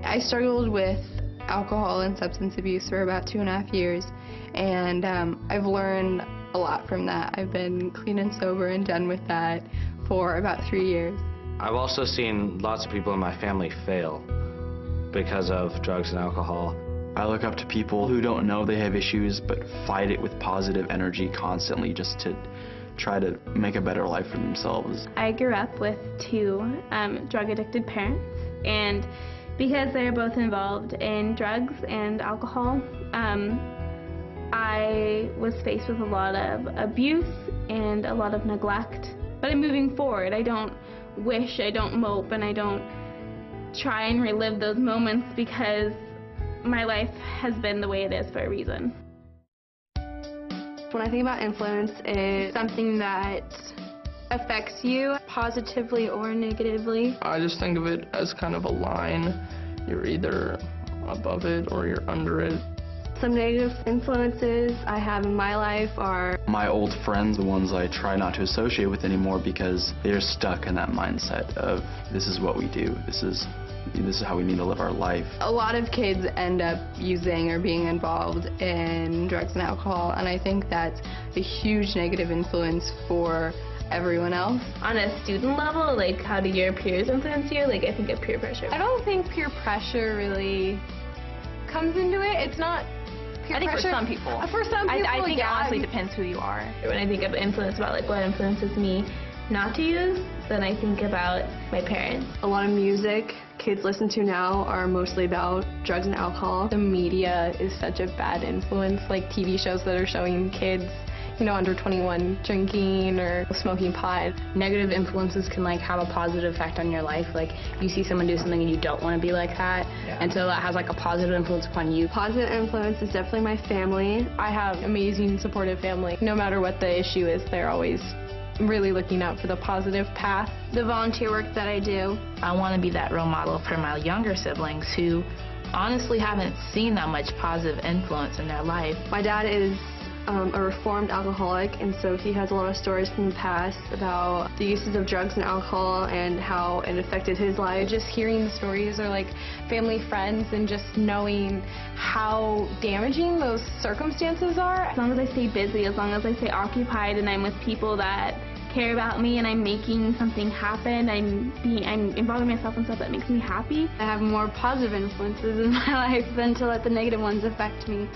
I struggled with alcohol and substance abuse for about 2.5 years, and I've learned a lot from that. I've been clean and sober and done with that for about 3 years. I've also seen lots of people in my family fail because of drugs and alcohol. I look up to people who don't know they have issues but fight it with positive energy constantly just to try to make a better life for themselves. I grew up with two drug-addicted parents, and because they're both involved in drugs and alcohol, I was faced with a lot of abuse and a lot of neglect. But I'm moving forward. I don't wish, I don't mope, and I don't try and relive those moments because my life has been the way it is for a reason. When I think about influence, it's something that affects you positively or negatively. I just think of it as kind of a line. You're either above it or you're under it. Some negative influences I have in my life are My old friends, the ones I try not to associate with anymore because they're stuck in that mindset of this is what we do, this is how we need to live our life. a lot of kids end up using or being involved in drugs and alcohol, and I think that's a huge negative influence for everyone else. On a student level, like, how do your peers influence you? Like, I think of peer pressure. I don't think peer pressure really comes into it. It's not peer I think pressure. for some people. For some people, I think yeah. it honestly depends who you are. When I think of influence, about like what influences me not to use, then I think about my parents. A lot of music kids listen to now are mostly about drugs and alcohol. The media is such a bad influence, like TV shows that are showing kids, under 21 drinking or smoking pot. Negative influences can have a positive effect on your life. Like you see someone do something and you don't want to be like that, and so that has a positive influence upon you. Positive influence is definitely my family. I have amazing supportive family. No matter what the issue is, they're always really looking out for the positive path. The volunteer work that I do. I want to be that role model for my younger siblings who honestly haven't seen that much positive influence in their life. My dad is a reformed alcoholic, and so he has a lot of stories from the past about the uses of drugs and alcohol and how it affected his life. Just hearing the stories or family friends and just knowing how damaging those circumstances are. As long as I stay busy, as long as I stay occupied and I'm with people that care about me and I'm making something happen, I'm involving myself in stuff that makes me happy. I have more positive influences in my life than to let the negative ones affect me.